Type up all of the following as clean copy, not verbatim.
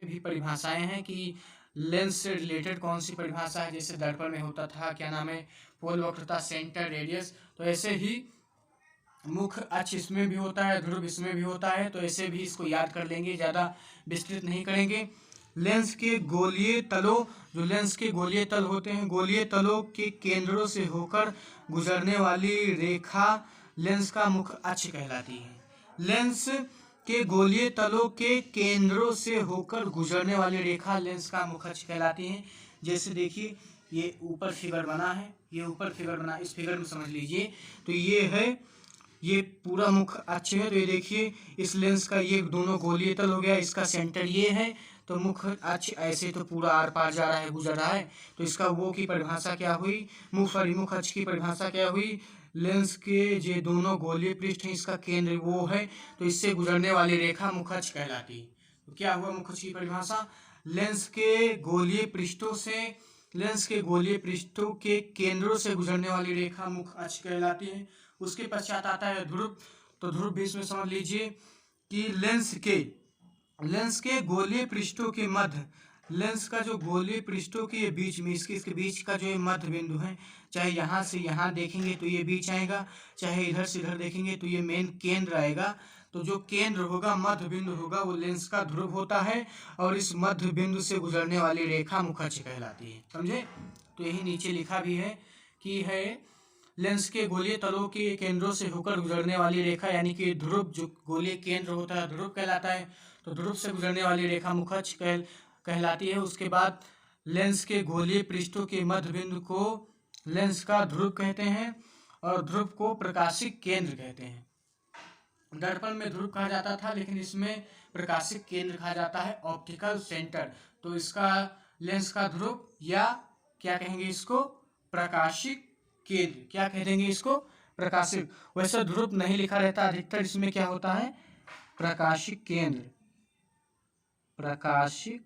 भी परिभाषाएं हैं कि लेंस से रिलेटेड कौन सी परिभाषा है। जैसे दर्पण में होता था, क्या नाम है, पोल वक्रता, सेंटर, रेडियस। तो ऐसे ही मुख्य अक्ष इसमें भी होता है, ध्रुव इसमें भी होता है। तो ऐसे भी इसको याद कर लेंगे, ज़्यादा विस्तृत नहीं करेंगे। लेंस के गोलीय तलों, जो लेंस के गोलीय तल होते हैं, गोलीय तलों के केंद्रों से होकर गुजरने वाली रेखा लेंस का मुख्य अक्ष कहलाती है। लेंस के गोलीय तलों के केंद्रों से होकर गुजरने वाली रेखा लेंस का मुख्य अक्ष कहलाती है। जैसे देखिए, ये ऊपर फिगर बना है, ये ऊपर फिगर बना, इस फिगर में समझ लीजिए। तो ये है, ये पूरा मुख्य अक्ष है। तो ये देखिए, इस लेंस का ये दोनों गोलीय तल हो गया, इसका सेंटर ये है। तो मुख्य अक्ष ऐसे तो पूरा आर पार जा रहा है, गुजर रहा है। तो इसका वो की परिभाषा क्या हुई, मुख्य अक्ष की परिभाषा क्या हुई, लेंस के जो दोनों गोलीय पृष्ठ हैं, इसका केंद्र वो है। तो इससे गुजरने वाली रेखा मुख्य अक्ष कहलाती है। तो क्या हुआ मुख्य अक्ष की परिभाषा, लेंस के गोलीय पृष्ठों से, लेंस के गोलीय पृष्ठों के केंद्रों से गुजरने वाली रेखा मुख्य अक्ष कहलाती है। उसके पश्चात आता है ध्रुव। तो ध्रुव भी इसमें समझ लीजिए कि लेंस के गोलीय पृष्ठों के मध्य, लेंस का जो गोलीय पृष्ठों के बीच में, इसके बीच का जो मध्य बिंदु है, चाहे यहाँ से यहाँ देखेंगे तो ये बीच आएगा, चाहे इधर से इधर देखेंगे तो ये मेन केंद्र आएगा। तो जो केंद्र होगा, मध्य बिंदु होगा, वो लेंस का ध्रुव होता है। और इस मध्य बिंदु से गुजरने वाली रेखा मुख्य अक्ष कहलाती है। समझे। तो यही नीचे लिखा भी है कि है लेंस के गोलीय तलों के केंद्रों से होकर गुजरने वाली रेखा, यानी कि ध्रुव, जो गोलीय केंद्र होता है, ध्रुव कहलाता है। तो ध्रुव से गुजरने वाली रेखा मुख्य अक्ष कहलाती है। उसके बाद लेंस के गोलीय पृष्ठों के मध्य बिंदु को लेंस का ध्रुव कहते हैं, और ध्रुव को प्रकाशिक केंद्र कहते हैं। दर्पण में ध्रुव कहा जाता था, लेकिन इसमें प्रकाशिक केंद्र कहा जाता है, ऑप्टिकल सेंटर। तो इसका लेंस का ध्रुव, या क्या कहेंगे इसको, प्रकाशिक केंद्र। क्या कह देंगे इसको, प्रकाशिक। वैसे ध्रुव नहीं लिखा रहता, अधिकतर इसमें क्या होता है, प्रकाशिक केंद्र, प्रकाशिक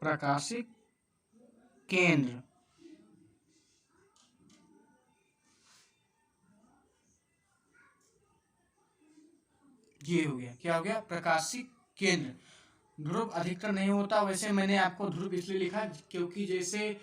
प्रकाशिक केंद्र। ये हो गया, क्या हो गया, प्रकाशिक केंद्र। ध्रुव अधिकतर नहीं होता। वैसे मैंने आपको ध्रुव इसलिए लिखा क्योंकि जैसे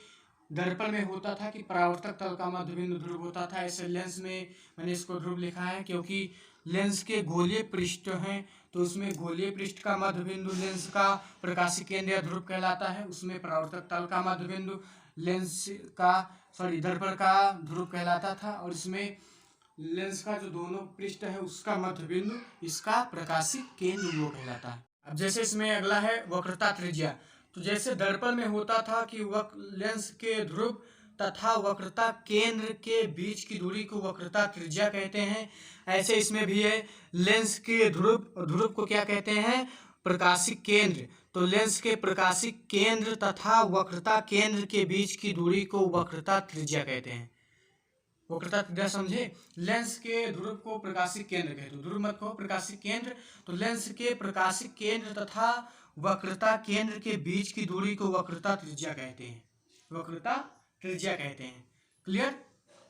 दर्पण में होता था कि परावर्तक तल का मध्य बिंदु ध्रुव होता था, ऐसे लेंस में मैंने इसको ध्रुव लिखा है क्योंकि लेंस के गोलीय पृष्ठ हैं। तो उसमें गोलीय पृष्ठ का मध्य बिंदु लेंस का प्रकाशिक केंद्र या ध्रुव कहलाता है। उसमें परावर्तक तल का मध्य बिंदु लेंस का, दर्पण का ध्रुव कहलाता था। और इसमें लेंस का जो दोनों पृष्ठ है उसका मध्य बिंदु, इसका प्रकाशिक केंद्र वो कहलाता है। अब जैसे इसमें अगला है वक्रता त्रिज्या। तो जैसे दर्पण में होता था कि लेंस के ध्रुव तथा वक्रता केंद्र के बीच की दूरी को वक्रता त्रिज्या कहते हैं, ऐसे इसमें भी है। लेंस के ध्रुव को क्या कहते हैं, प्रकाशिक केंद्र। तो लेंस के प्रकाशिक केंद्र तथा वक्रता केंद्र के बीच की दूरी को वक्रता त्रिज्या कहते हैं। वक्रता त्रिज्या समझे। लेंस के ध्रुव को प्रकाशिक केंद्र कहते हैं, ध्रुव मत को, प्रकाशिक केंद्र। तो लेंस के प्रकाशिक केंद्र तथा वक्रता केंद्र के बीच की दूरी को वक्रता त्रिज्या कहते हैं, वक्रता त्रिज्या कहते हैं। क्लियर।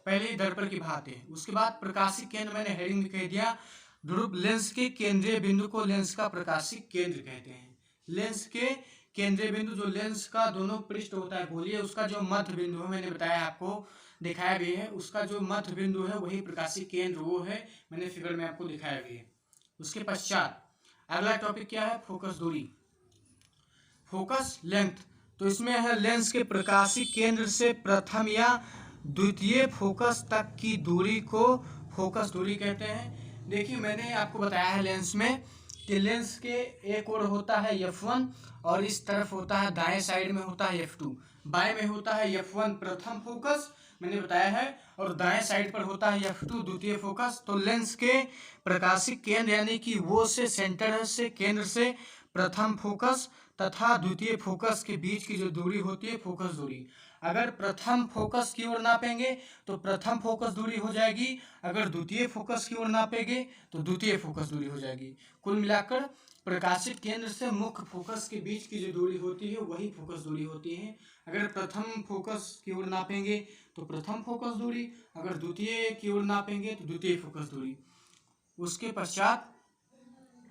पहले दर्पण की बात है, उसके बाद प्रकाशिक केंद्र, मैंने हेडिंग में कह दिया। ध्रुव लेंस के केंद्रीय बिंदु को लेंस का प्रकाशिक केंद्र कहते हैं। लेंस के केंद्रीय बिंदु, जो लेंस का दोनों पृष्ठ होता है गोलीय, उसका जो मध्य बिंदु है, मैंने बताया आपको, दिखाया भी है, उसका जो मध्य बिंदु है वही प्रकाशिक केंद्र वो है, मैंने फिगर में आपको दिखाया भी है। उसके पश्चात अगला टॉपिक क्या है, फोकस दूरी, फोकस लेंथ। तो इसमें है लेंस के प्रकाशिक केंद्र से प्रथम या द्वितीय फोकस तक की दूरी को फोकस दूरी कहते हैं। देखिए, मैंने आपको बताया है लेंस में कि लेंस के एक ओर होता है f1 और इस तरफ होता है, दाएं साइड में होता है f2, बाएं में होता है f1 प्रथम फोकस, मैंने बताया है, और दाएं साइड पर होता है f2 द्वितीय फोकस। तो लेंस के प्रकाशिक केंद्र यानी कि वो से सेंटर से केंद्र से प्रथम फोकस तथा द्वितीय फोकस के बीच की जो दूरी होती है फोकस दूरी। अगर प्रथम फोकस की ओर नापेंगे तो प्रथम फोकस दूरी हो जाएगी, अगर द्वितीय फोकस की ओर नापेंगे तो द्वितीय फोकस दूरी हो जाएगी। कुल मिलाकर प्रकाशित केंद्र से मुख्य फोकस के बीच की जो दूरी होती है वही फोकस दूरी होती है। अगर प्रथम फोकस की ओर नापेंगे तो प्रथम फोकस दूरी, अगर द्वितीय की ओर नापेंगे तो द्वितीय फोकस दूरी। उसके पश्चात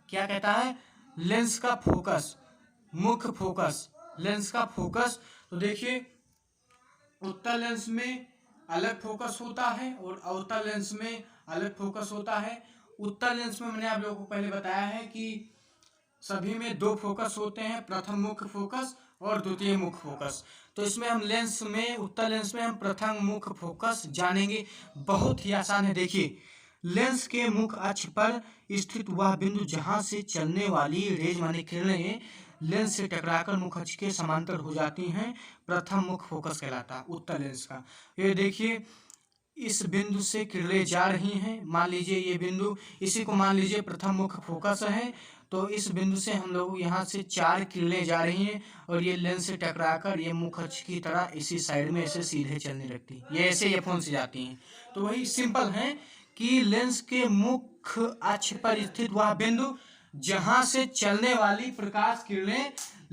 क्या कहता है, लेंस का फोकस, मुख्य फोकस, लेंस का फोकस। तो देखिए उत्तल लेंस में अलग फोकस होता है और अवतल लेंस में अलग फोकस होता है। उत्तल लेंस में मैंने आप लोगों को पहले बताया है कि सभी में दो फोकस होते हैं, प्रथम मुख्य फोकस और द्वितीय मुख्य फोकस। तो इसमें हम लेंस में, उत्तल लेंस में हम प्रथम मुख्य फोकस जानेंगे। बहुत ही आसान है। देखिए लेंस के मुख्य अक्ष पर स्थित वह बिंदु जहां से चलने वाली रेज माने किरणें लेंस से टकराकर मुख्य अक्ष के समांतर हो जाती हैं, प्रथम मुख्य फोकस कहलाता है उत्तल लेंस का। ये देखिए इस बिंदु से किरणें जा रही हैं, मान लीजिए ये बिंदु, इसी को मान लीजिए प्रथम मुख्य फोकस है। तो इस बिंदु से हम लोग यहाँ से 4 किरणें जा रही हैं और ये लेंस से टकराकर ये मुख्य अक्ष की तरह इसी साइड में ऐसे सीधे चलने लगती है, ये ऐसे फोन से जाती हैं। तो वही सिंपल है कि लेंस के मुख्य अक्ष पर स्थित वह बिंदु जहां से चलने वाली प्रकाश किरणें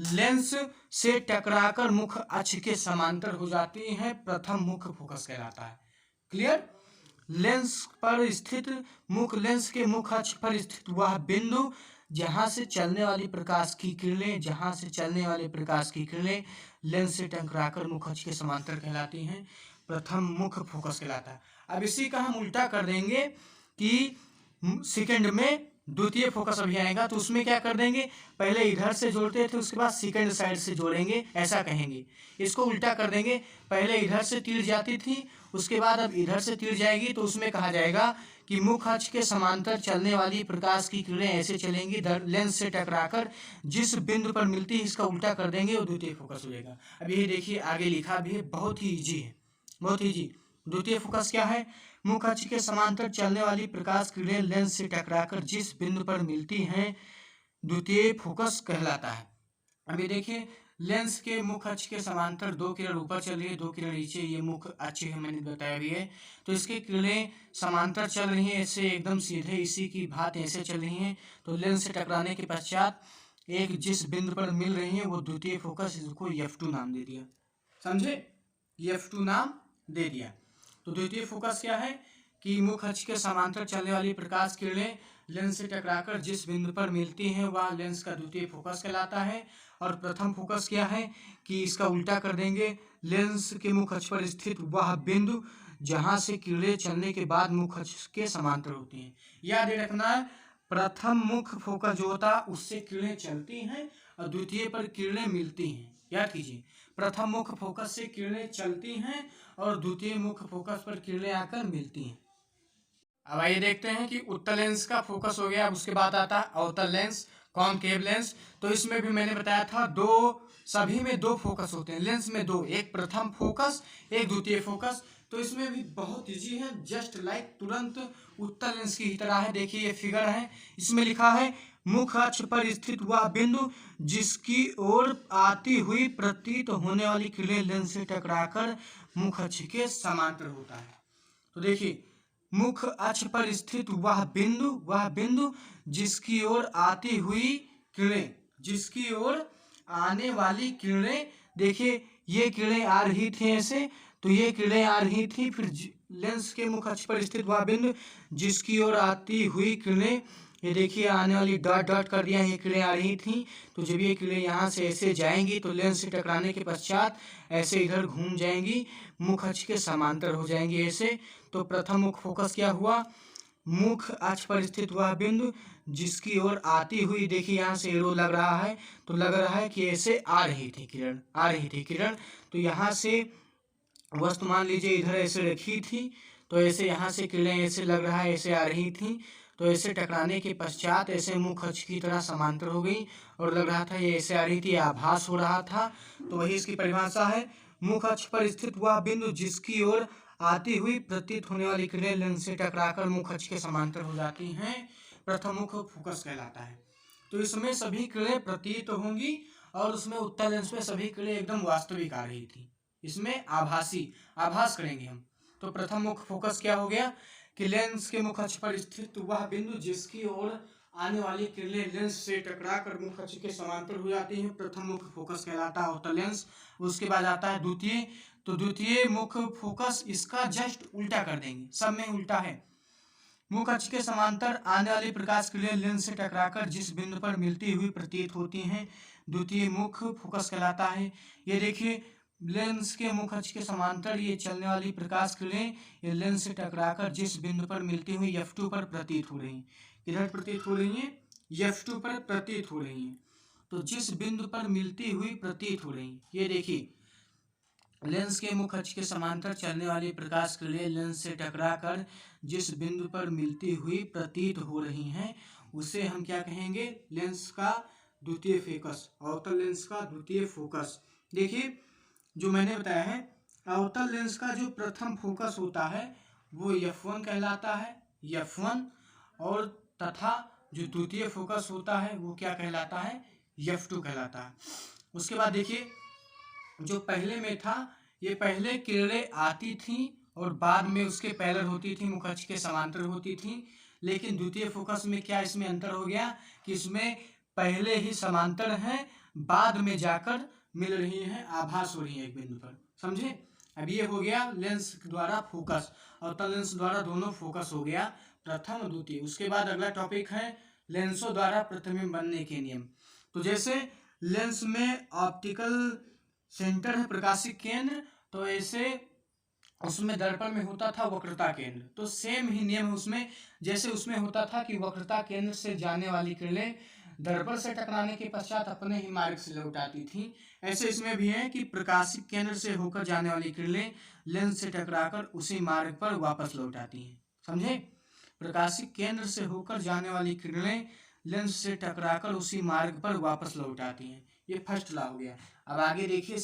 लेंस से टकराकर मुख्य अक्ष के समांतर हो जाती हैं, प्रथम मुख्य फोकस कहलाता है। क्लियर। लेंस पर स्थित मुख्य, लेंस के मुख्य अक्ष पर स्थित वह बिंदु जहां से चलने वाली प्रकाश की किरणें, जहां से चलने वाली प्रकाश की किरणें लेंस से टकराकर मुख्य अक्ष के समांतर कहलाती हैं, प्रथम मुख्य फोकस कहलाता है। अब इसी का हम उल्टा कर देंगे कि सेकंड में द्वितीय फोकस अभी आएगा तो उसमें क्या कर देंगे, पहले इधर से जोड़ते थे उसके बाद सेकंड साइड से जोड़ेंगे, ऐसा कहेंगे। इसको उल्टा कर देंगे, पहले इधर से तीर जाती थी उसके बाद अब इधर से तीर जाएगी, तो उसमें कहा जाएगा कि मुख्य अक्ष के समांतर चलने वाली प्रकाश की किरणें ऐसे चलेंगी लेंस से टकराकर जिस बिंदु पर मिलती है, इसका उल्टा कर देंगे और द्वितीय फोकस हो जाएगा। अब ये देखिए आगे लिखा भी है, बहुत ही ईजी है, बहुत ही ईजी। द्वितीय फोकस क्या है, मुख्य अक्ष के समांतर चलने वाली प्रकाश किरणें लेंस से टकराकर जिस बिंदु पर मिलती हैं द्वितीय फोकस कहलाता है। अभी देखिए लेंस के मुख्य अक्ष के समांतर 2 किरण ऊपर चल रही है, 2 किरण नीचे, ये मुख्य अक्ष है, मैंने बताया भी है। तो इसकी किरणें समांतर चल रही हैं, ऐसे एकदम सीधे इसी की भांति ऐसे चल रही हैं। तो लेंस से टकराने के पश्चात एक जिस बिंदु पर मिल रही है वो द्वितीय फोकस, इसको F2 नाम दे दिया, समझे, F2 नाम दे दिया। तो द्वितीय फोकस क्या है कि मुख्य अक्ष के समांतर चलने वाली प्रकाश किरणें लेंस से टकराकर जिस बिंदु पर मिलती हैं वह लेंस का द्वितीय फोकस कहलाता है। और प्रथम फोकस क्या है कि इसका उल्टा कर देंगे, लेंस के मुख्य अक्ष पर स्थित वह बिंदु जहां से किरणें चलने के बाद मुख्य अक्ष के समांतर होती हैं। याद रखना, प्रथम मुख्य फोकस जो होता है उससे किरणें चलती हैं और द्वितीय पर किरणें मिलती हैं। याद कीजिए, प्रथम मुख्य फोकस से किरणें चलती हैं और द्वितीय मुख्य फोकस पर किरणें आकर मिलती हैं। अब आइए देखते हैं कि उत्तल लेंस का फोकस हो गया। अब उसके बाद आता है अवतल लेंस, कॉनकेव लेंस। तो इसमें भी मैंने बताया था सभी में 2 फोकस होते हैं, लेंस में 2, एक प्रथम फोकस एक द्वितीय फोकस। तो इसमें भी बहुत इजी है, जस्ट लाइक तुरंत उत्तल लेंस की ही तरह है। देखिए ये फिगर है, इसमें लिखा है मुख्य अक्ष पर स्थित वह बिंदु जिसकी ओर आती हुई प्रतीत होने वाली किरणें लेंस से टकराकर मुख्य अक्ष के समांतर होता है। तो देखिए मुख्य अक्ष पर स्थित वह बिंदु जिसकी ओर आती हुई किरणें, जिसकी ओर आने वाली किरणें, देखिए ये किरणें आ रही थी ऐसे, तो ये किरणें आ रही थी, फिर लेंस के मुख्य अक्ष पर स्थित वह बिंदु जिसकी ओर आती हुई किरणें, ये देखिए आने वाली डॉट डॉट कर दिया, ये किरणें आ रही थी। तो जब ये किरणें यहाँ से ऐसे जाएंगी तो लेंस से टकराने के पश्चात ऐसे इधर घूम जाएंगी, मुख्य अक्ष के समांतर हो जाएंगी ऐसे। तो प्रथम मुख्य फोकस क्या हुआ, मुख्य अक्ष पर स्थित वह बिंदु जिसकी ओर आती हुई, देखिए यहाँ से एरो लग रहा है, तो लग रहा है कि ऐसे आ रही थी किरण। तो यहाँ से वस्तु मान लीजिए इधर ऐसे रखी थी, तो ऐसे यहाँ से किरणें ऐसे लग रहा है ऐसे आ रही थी, तो ऐसे टकराने के पश्चात ऐसे मुख्य अक्ष की तरह समांतर हो गई और लग रहा था ये ऐसे आ रही थी, आभास हो रहा था। तो वही इसकी परिभाषा है, मुख्य अक्ष पर स्थित वह बिंदु जिसकी ओर आती हुई प्रतीत होने वाली किरणें लेंस से टकराकर मुख्य अक्ष के समांतर हो जाती हैं, प्रथम मुख्य फोकस कहलाता है। तो इसमें सभी किरणें प्रतीत होंगी और उसमें उत्तल लेंस में सभी किरणें एकदम वास्तविक आ रही थी। इसमें आभास करेंगे हम। तो प्रथम मुख्य फोकस क्या हो गया कि लेंस के मुख्य अक्ष पर स्थित वह बिंदु जिसकी ओर आने वाली किरणें लेंस से टकराकर मुख्य अक्ष के समांतर हो जाती हैं, प्रथम मुख्य फोकस कहलाता है अवतल लेंस। उसके बाद आता है द्वितीय, तो द्वितीय मुख्य फोकस इसका जस्ट उल्टा कर देंगे, सब में उल्टा है। मुख्य अक्ष के समांतर आने वाली प्रकाश किरणें लेंस से टकराकर जिस बिंदु पर मिलती हुई प्रतीत होती हैं, द्वितीय मुख्य फोकस कहलाता है। ये देखिए लेंस के मुख्य अक्ष के समांतर ये चलने वाली प्रकाश किरणें ये लेंस से टकराकर जिस बिंदु पर मिलती हुई F2 पर प्रतीत हो रही हैं। किधर प्रतीत हो रही हैं? F2 पर प्रतीत हो रही हैं। तो जिस बिंदु पर मिलती हुई प्रतीत हो रही हैं, ये देखिए लेंस के मुख्य अक्ष के समांतर चलने वाली प्रकाश किरणें लेंस से टकराकर जिस बिंदु पर मिलती हुई प्रतीत हो रही हैं, उसे हम क्या कहेंगे? लेंस का द्वितीय फोकस, अवतल लेंस का द्वितीय फोकस। देखिए जो मैंने बताया है, अवतल लेंस का जो प्रथम फोकस होता है वो F1 कहलाता है, F1, और तथा जो द्वितीय फोकस होता है वो क्या कहलाता है? F2 कहलाता है। उसके बाद देखिए जो पहले में था, ये पहले किरणें आती थीं और बाद में उसके पैरेलल होती थी, मुख्य अक्ष के समांतर होती थीं। लेकिन द्वितीय फोकस में क्या इसमें अंतर हो गया कि इसमें पहले ही समांतर हैं, बाद में जाकर मिल रही हैं, आभास हो रही हैं एक बिंदु पर। समझे? अब ये हो गया लेंस द्वारा फोकस, अवतल लेंस द्वारा दोनों फोकस हो गया, प्रथम द्वितीय। उसके बाद अगला टॉपिक है लेंसों द्वारा प्रतिबिंब बनने के नियम। तो जैसे लेंस में ऑप्टिकल सेंटर है प्रकाशिक केंद्र, तो ऐसे उसमें दर्पण में होता था वक्रता केंद्र। तो सेम ही नियम है उसमें, जैसे उसमें होता था कि वक्रता केंद्र से जाने वाली किरणें दर्पण से टकराने के पश्चात अपने ही मार्ग से लौट आती थी, ऐसे इसमें भी है कि प्रकाशिक केंद्र से होकर जाने वाली किरणें लेंस से टकराकर उसी मार्ग पर वापस लौट आती हैं। समझे? प्रकाशिक केंद्र से होकर जाने वाली किरणें लेंस से टकराकर उसी मार्ग पर वापस लौट आती हैं। ये फर्स्ट लॉ हो गया। अब आगे देखिए